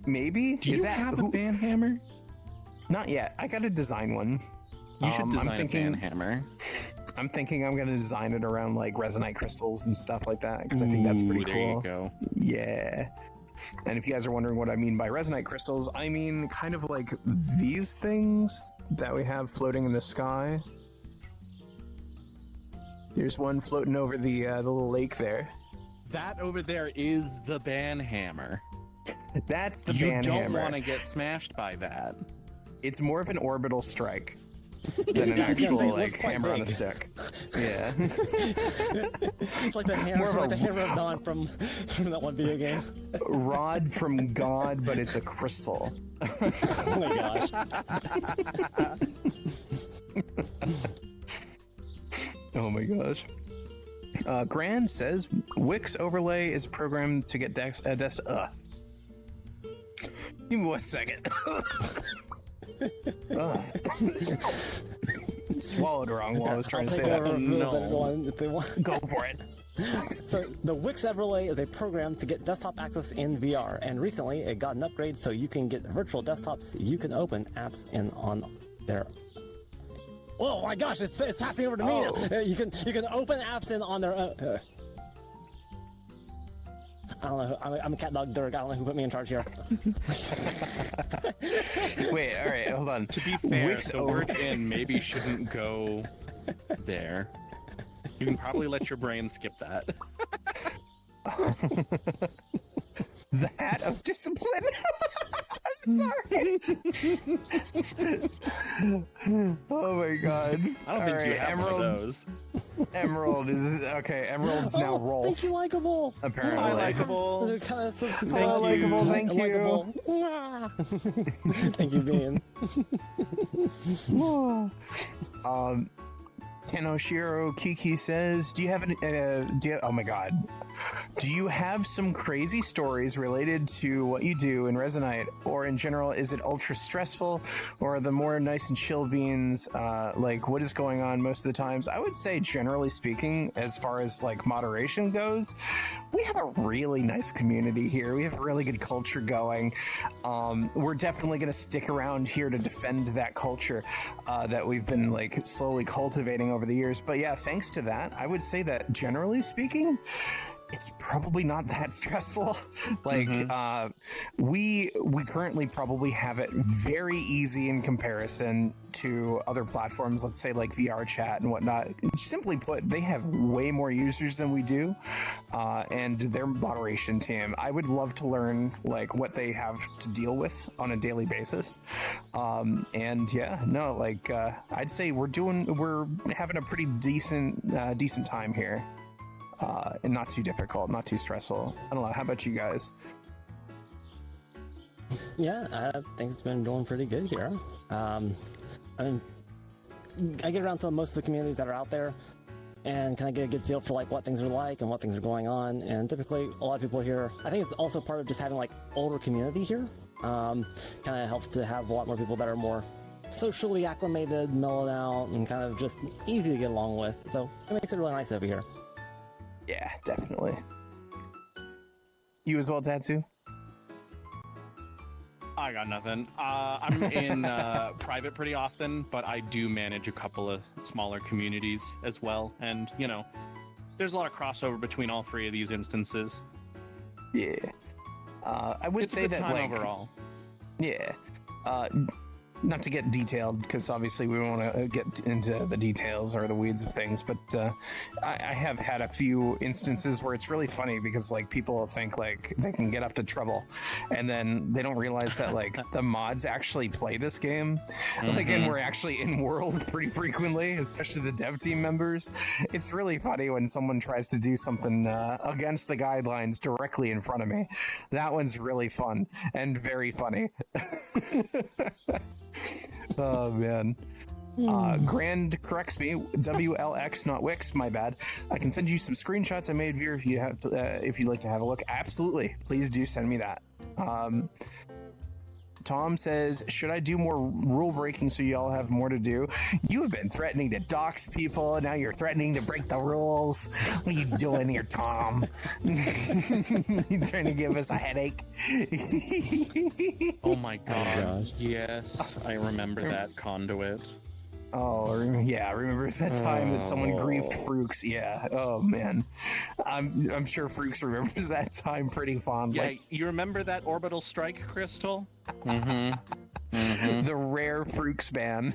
Maybe? Do you have a Banhammer? Not yet. I gotta design one. You should design a Banhammer. I'm thinking I'm gonna design it around like Resonite crystals and stuff like that, because I think that's pretty cool. There you go. Yeah. And if you guys are wondering what I mean by Resonite crystals, I mean kind of like these things that we have floating in the sky. There's one floating over the little lake there. That over there is the Banhammer. That's the You Banhammer. don't want to get smashed by that. It's more of an orbital strike than an actual like hammer on a big. stick. Yeah. It's like the hammer of God from that one video game. Rod from God, but it's a crystal. Oh my gosh. Oh my gosh. Grand says Wix overlay is programmed to get Give me 1 second. Swallowed wrong while I was trying to say that. Go for it. So the Wix Overlay is a program to get desktop access in VR, and recently it got an upgrade so you can get virtual desktops. You can open apps in on there. Oh my gosh, it's passing over to me now. You can open apps in on their. I don't know. I'm a cat dog Dirk. I don't know who put me in charge here. Wait, all right, hold on. To be fair, the word "in" maybe shouldn't go there. You can probably let your brain skip that. That of discipline. I'm sorry. Oh my god. I don't think you have Emerald, one of those. Emerald is okay. Emerald's now Rolf. Thank you, likable. Apparently. Hi, likable. Thank likable, thank you. Thank you, Bean. Tanoshiro Kiki says, "Do you have any? Oh my God, do you have some crazy stories related to what you do in Resonite, or in general? Is it ultra stressful, or are the more nice and chill beans? Like, what is going on most of the times? I would say, generally speaking, as far as like moderation goes, we have a really nice community here. We have a really good culture going. We're definitely going to stick around here to defend that culture that we've been like slowly cultivating over the years. But yeah, thanks to that, I would say that generally speaking, it's probably not that stressful. Like, we currently probably have it very easy in comparison to other platforms, let's say like VR chat and whatnot. Simply put, they have way more users than we do, and their moderation team, I would love to learn like what they have to deal with on a daily basis. And yeah, no, like I'd say we're having a pretty decent time here. And not too difficult, not too stressful. I don't know. How about you guys? Yeah, I think it's been going pretty good here. I mean, I get around to most of the communities that are out there and kind of get a good feel for like what things are like and what things are going on. And typically, a lot of people here, I think it's also part of just having like older community here. Kind of helps to have a lot more people that are more socially acclimated, mellowed out, and kind of just easy to get along with. So it makes it really nice over here. Yeah, definitely. You as well, Tatsu? I got nothing. I'm in private pretty often, but I do manage a couple of smaller communities as well. And, you know, there's a lot of crossover between all three of these instances. Yeah. I would say that, like, overall. Yeah. Not to get detailed, because obviously we don't want to get into the details or the weeds of things, but I have had a few instances where it's really funny because like people think like they can get up to trouble, and then they don't realize that like the mods actually play this game. Like, and we're actually in world pretty frequently, especially the dev team members. It's really funny when someone tries to do something against the guidelines directly in front of me. That one's really fun and very funny. Oh man. Grand corrects me. WLX, not Wix. My bad. I can send you some screenshots I made here if you have to, if you'd like to have a look. Absolutely, please do send me that. Tom says, should I do more rule breaking so y'all have more to do? You have been threatening to dox people, and now you're threatening to break the rules. What are you doing here, Tom? You trying to give us a headache? Oh my god. Yes, I remember that conduit. Oh, yeah, remember that time that someone griefed Frooks? Yeah, oh man. I'm sure Frooks remembers that time pretty fondly. Yeah, you remember that orbital strike crystal? The rare Frooks ban.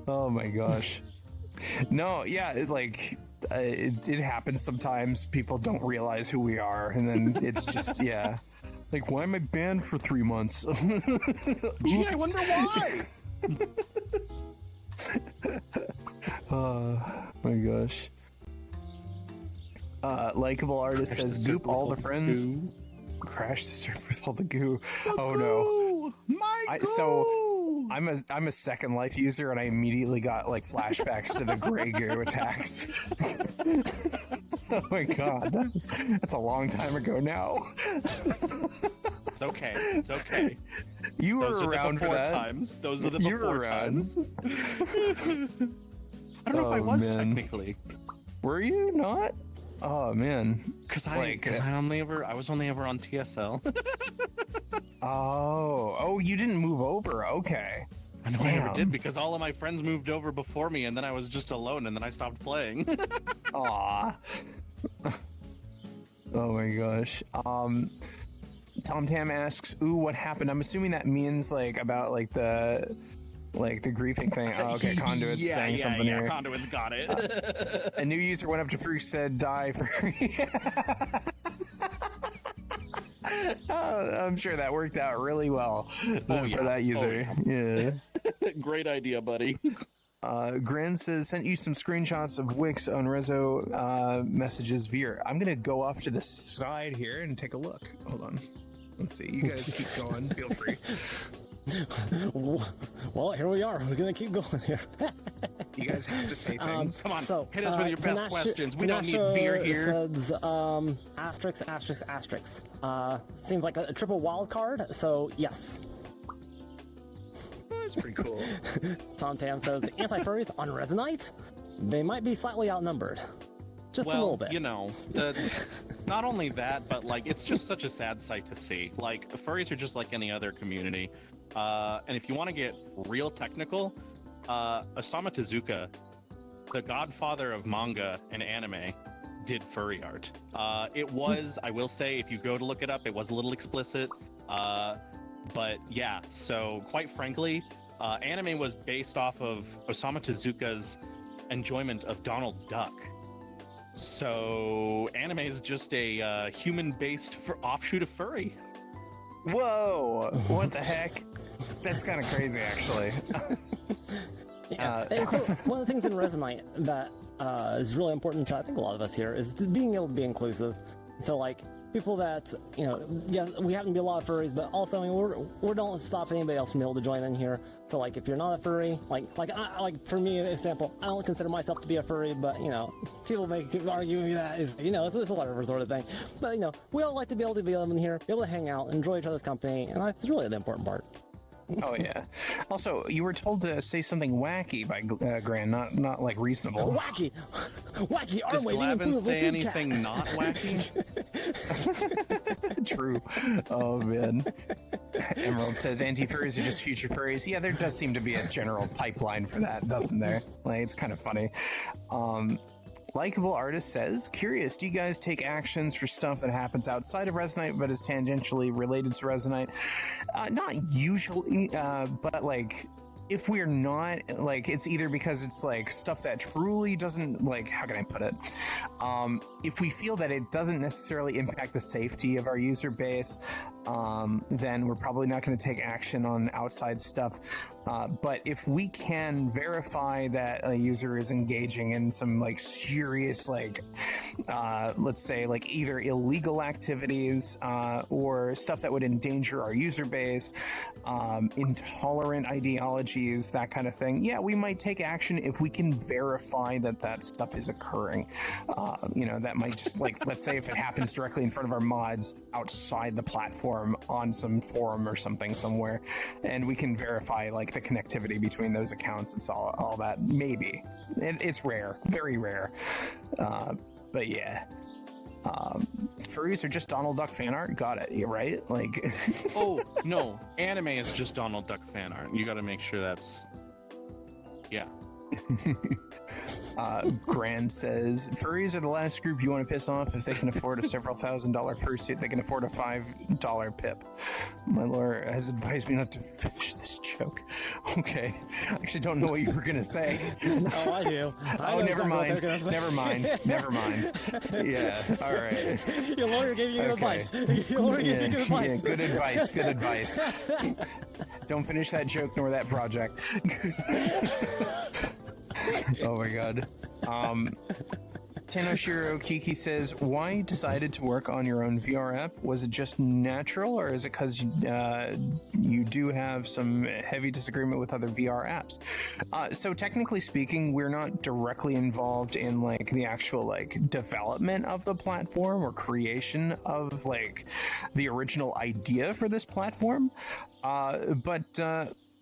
Oh my gosh. No, yeah, it happens sometimes. People don't realize who we are, and then it's just, yeah. Like, why am I banned for 3 months? Gee, I wonder why! Oh my gosh. Likable artist says, goop all the friends. Goo. Crash the server with all the goo. Oh no. My goo! So I'm a Second Life user, and I immediately got like flashbacks to the gray goo attacks. Oh my god, that's a long time ago now. It's okay. It's okay. You were around for that. Times. Those are the before times. I don't know if I was technically. Were you not? Oh man. Because I was only ever on TSL. Oh, you didn't move over. Okay. I know. Damn. I never did because all of my friends moved over before me, and then I was just alone, and then I stopped playing. Aw. Oh my gosh. Tom Tam asks, "Ooh, what happened?" I'm assuming that means like about like the griefing thing. Oh, okay, Conduit's saying something here. Conduit's got it. A new user went up to Freak, said, "Die for." I'm sure that worked out really well for that user. Yeah. Great idea, buddy. Grin says, sent you some screenshots of Wix on Rezo messages via. I'm going to go off to the side here and take a look. Hold on. Let's see. You guys keep going. Feel free. Well, here we are. We're gonna keep going here. You guys have to say things. Come on, So, hit us with your best questions. We don't need Tanasha beer here. Says, asterisk, asterisk, asterisk. Seems like a triple wild card, so yes. That's pretty cool. Tom Tam says, anti-furries on Resonite? They might be slightly outnumbered. Just a little bit. You know, not only that, but like it's just such a sad sight to see. Like furries are just like any other community. And if you want to get real technical, Osamu Tezuka, the godfather of manga and anime, did furry art. It was, I will say, if you go to look it up, it was a little explicit. But yeah, so quite frankly, anime was based off of Osamu Tezuka's enjoyment of Donald Duck. So anime is just a human-based offshoot of furry. Whoa! What the heck? That's kind of crazy, actually. Yeah. And so one of the things in Resonite that is really important to I think a lot of us here is being able to be inclusive. So like people that, you know, yeah, we happen to be a lot of furries, but also I mean, we don't stop anybody else from being able to join in here. So like if you're not a furry, like for me, an example, I don't consider myself to be a furry, but you know, people may argue with me that is, you know, it's a whatever sort of thing. But you know, we all like to be able to be in here, be able to hang out, enjoy each other's company, and that's really the important part. Oh yeah. Also, you were told to say something wacky by Gran, not like reasonable. Wacky. Does Glavin say anything not wacky? True. Oh man. Emerald says anti-furries are just future furries. Yeah, there does seem to be a general pipeline for that, doesn't there? Like it's kind of funny. Likeable Artist says, curious, do you guys take actions for stuff that happens outside of Resonite but is tangentially related to Resonite? Not usually, but like, if we're not, like, it's either because it's like stuff that truly doesn't, like, how can I put it? If we feel that it doesn't necessarily impact the safety of our user base, then we're probably not going to take action on outside stuff. But if we can verify that a user is engaging in some like serious, like, let's say like either illegal activities or stuff that would endanger our user base, intolerant ideologies, that kind of thing, yeah, we might take action if we can verify that that stuff is occurring. You know, that might just like, let's say if it happens directly in front of our mods outside the platform on some forum or something somewhere, and we can verify like the connectivity between those accounts and all that. Maybe it's rare, very rare, but yeah. Furries are just Donald Duck fan art. Got it. You're right. Like, oh no, anime is just Donald Duck fan art. You got to make sure that's, yeah. Grand says, furries are the last group you want to piss off. If they can afford a several $1,000 fursuit, they can afford a $5 pip. My lawyer has advised me not to finish this joke. Okay. I actually don't know what you were going to say. Oh, I do. Oh, never mind. Never mind. Never mind. Yeah. All right. Your lawyer gave you good advice. Your lawyer gave you good advice. Yeah, good advice. Good advice. Don't finish that joke nor that project. Oh my god. Tanoshiro Kiki says, why decided to work on your own VR app? Was it just natural, or is it because you do have some heavy disagreement with other VR apps? So technically speaking, we're not directly involved in like the actual like development of the platform or creation of like the original idea for this platform. But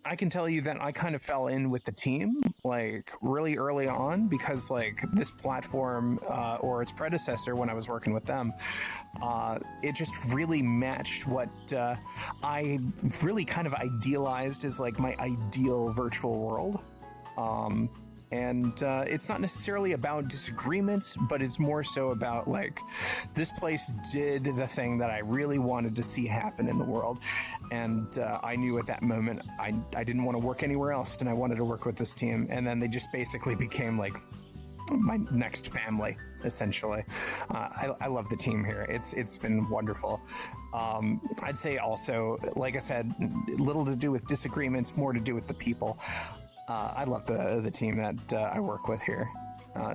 I can tell you that I kind of fell in with the team like really early on, because like this platform or its predecessor when I was working with them, it just really matched what I really kind of idealized as like my ideal virtual world. And it's not necessarily about disagreements, but it's more so about like, this place did the thing that I really wanted to see happen in the world. And I knew at that moment I didn't want to work anywhere else, and I wanted to work with this team. And then they just basically became like my next family, essentially. I love the team here. It's been wonderful. I'd say also, like I said, little to do with disagreements, more to do with the people. I love the team that I work with here.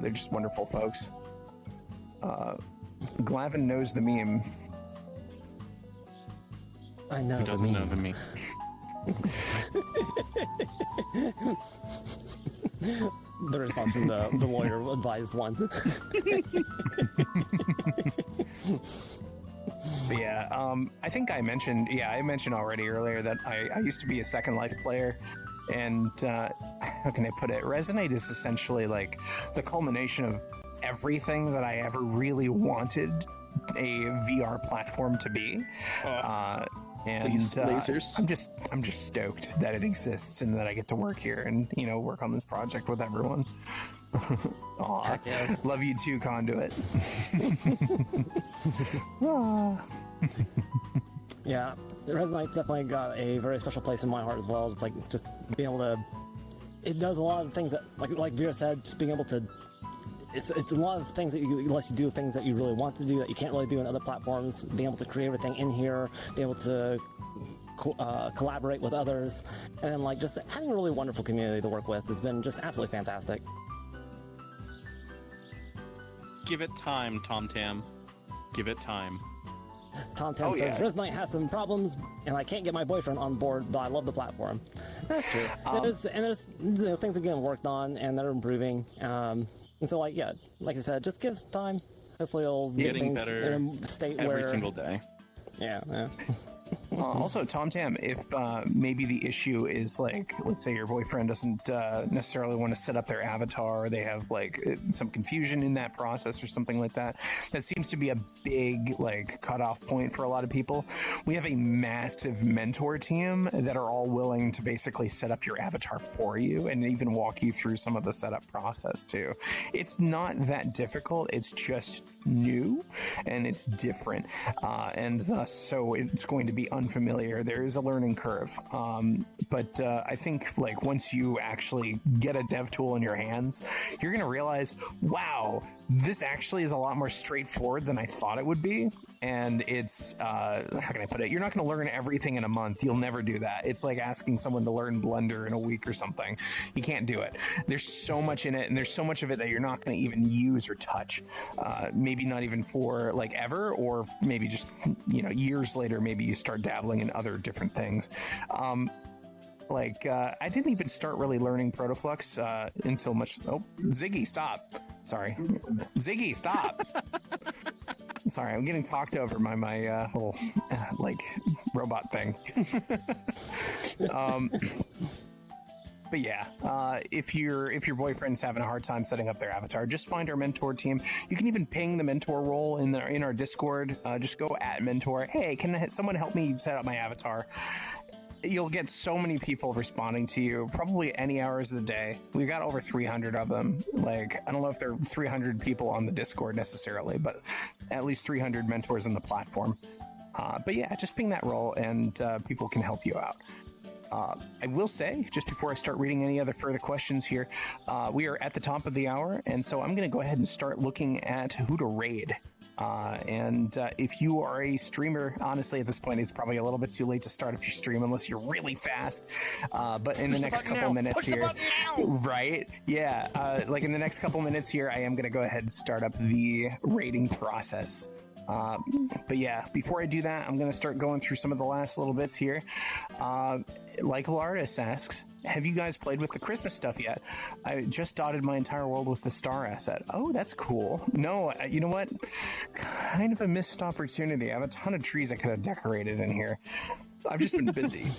They're just wonderful folks. Glavin knows the meme. I know. Who doesn't know the meme? The response from the lawyer advised one. But yeah, I think I mentioned already earlier that I used to be a Second Life player, and how can I put it? Resonite is essentially like the culmination of everything that I ever really wanted a VR platform to be. And lasers. I'm just stoked that it exists and that I get to work here and work on this project with everyone. Aw, Heck yes. love you too, Conduit. Yeah, Resonite's definitely got a very special place in my heart as well. Just being able to, it does a lot of things that, like Vera said, just being able to. It's a lot of things that lets you do things that you really want to do that you can't really do in other platforms. Being able to create everything in here, being able to collaborate with others, and then just having a really wonderful community to work with has been just absolutely fantastic. Give it time, Tom Tam. Give it time. Tom Tam says, yeah. Resonite has some problems, and I can't get my boyfriend on board, but I love the platform. That's true. There's things that are getting worked on, and they're improving. And so, like I said, just give some time. Hopefully, it'll get Getting things better in a state every where... single day. Yeah. Also, Tom Tam, if maybe the issue is let's say your boyfriend doesn't necessarily want to set up their avatar, or they have some confusion in that process or something like that. That seems to be a big cutoff point for a lot of people. We have a massive mentor team that are all willing to basically set up your avatar for you and even walk you through some of the setup process too. It's not that difficult. It's just new and it's different, and thus so it's going to be unfamiliar. There is a learning curve, but I think once you actually get a dev tool in your hands, you're going to realize, wow, this actually is a lot more straightforward than I thought it would be. And it's how can I put it? You're not going to learn everything in a month. You'll never do that. It's like asking someone to learn Blender in a week or something. You can't do it. There's so much in it, and there's so much of it that you're not going to even use or touch. Maybe not even for ever, or maybe just years later, maybe you start dabbling in other different things. I didn't even start really learning Protoflux until much. Oh, Ziggy, stop! Sorry, Ziggy, stop! Sorry, I'm getting talked over by my little robot thing. But yeah, if your boyfriend's having a hard time setting up their avatar, just find our mentor team. You can even ping the mentor role in our Discord. Just go @mentor. Hey, can someone help me set up my avatar? You'll get so many people responding to you, probably any hours of the day. We've got over 300 of them. I don't know if there are 300 people on the Discord necessarily, but at least 300 mentors on the platform. But yeah, just ping that role and people can help you out. I will say, just before I start reading any other further questions here, we are at the top of the hour, and so I'm going to go ahead and start looking at who to raid. And if you are a streamer, honestly, at this point, it's probably a little bit too late to start up your stream unless you're really fast. But in the next couple minutes here, right? Yeah, in the next couple minutes here, I am going to go ahead and start up the raiding process. But yeah, before I do that, I'm going to start going through some of the last little bits here. Like Lardis asks, have you guys played with the Christmas stuff yet? I just dotted my entire world with the star asset. Oh, that's cool. No, you know what? Kind of a missed opportunity. I have a ton of trees I could have decorated in here. I've just been busy.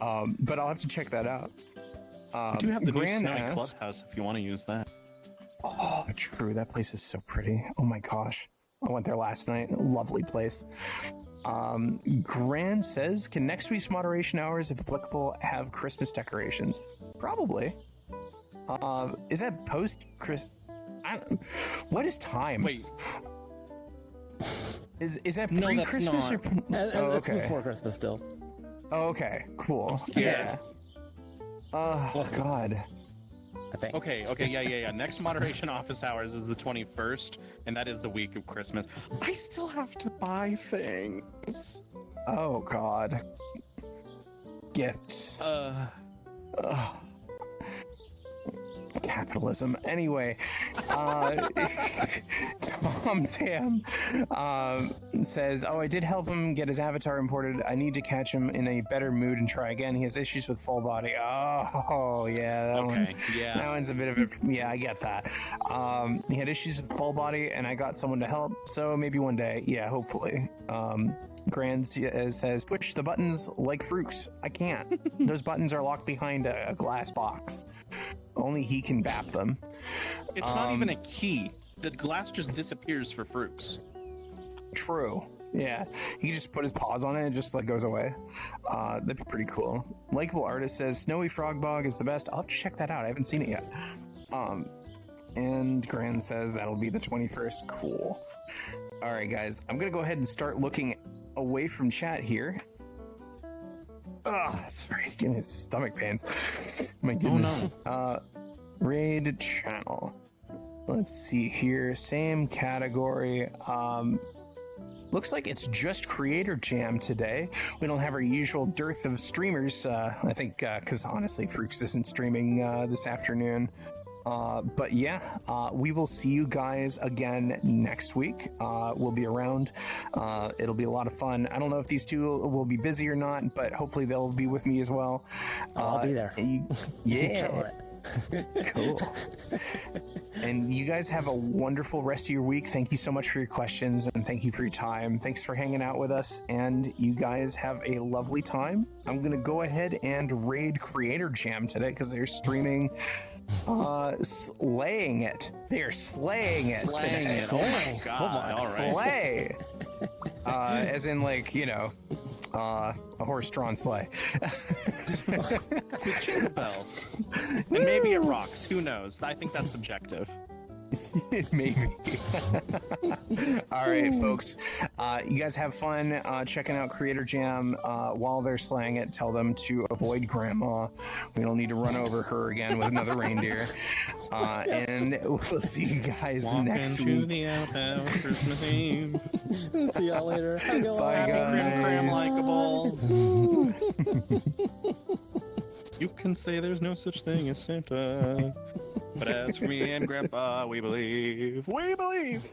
But I'll have to check that out. We do have the new Gran Snowy asks, Clubhouse if you want to use that. Oh, true. That place is so pretty. Oh my gosh. I went there last night. Lovely place. Gran says, can next week's moderation hours, if applicable, have Christmas decorations? Probably. Is that post-Chris? What is time? Wait. Is that No, that's pre-Christmas not. or? Oh, It's okay. before Christmas still. Oh, okay. Cool. I'm scared. Yeah. Oh God. I think. Okay, yeah. Next moderation office hours is the 21st, and that is the week of Christmas. I still have to buy things. Oh God. Gifts. Capitalism. Anyway, Tom Tam says, "Oh, I did help him get his avatar imported. I need to catch him in a better mood and try again. He has issues with full body." Oh, yeah. That one's a bit of a... Yeah, I get that. He had issues with full body, and I got someone to help, so maybe one day. Yeah, hopefully. Grand says, "Push the buttons like Fruits." I can't. Those buttons are locked behind a glass box. Only he can bap them. It's not even a key. The glass just disappears for Fruits. True. Yeah. He can just put his paws on it and it just like goes away. That'd be pretty cool. Likeable Artist says, "Snowy Frog Bog is the best." I'll have to check that out. I haven't seen it yet. And Grand says that'll be the 21st. Cool. All right, guys. I'm going to go ahead and start looking away from chat here. Sorry, getting his stomach pains. My goodness. Oh, Raid channel. Let's see here. Same category. Looks like it's just Creator Jam today. We don't have our usual dearth of streamers. I think because honestly, Fruits isn't streaming this afternoon. But yeah, we will see you guys again next week. We'll be around. It'll be a lot of fun. I don't know if these two will be busy or not, but hopefully they'll be with me as well. I'll be there. Yeah. Cool. And you guys have a wonderful rest of your week. Thank you so much for your questions and thank you for your time. Thanks for hanging out with us. And you guys have a lovely time. I'm going to go ahead and raid Creator Jam today because they're streaming slaying it. They're slaying it. Slaying it. Oh my god. All right. Slay. As in like, you know, a horse-drawn sleigh. With jingle bells. And maybe it rocks. Who knows? I think that's subjective. Maybe. All right, folks. You guys have fun checking out Creator Jam while they're slaying it. Tell them to avoid Grandma. We don't need to run over her again with another reindeer. And we'll see you guys next week. To the outhouse Christmas Eve. See y'all later. Bye, guys. Cram likable. You can say there's no such thing as Santa. But as for me and Grandpa, we believe. We believe!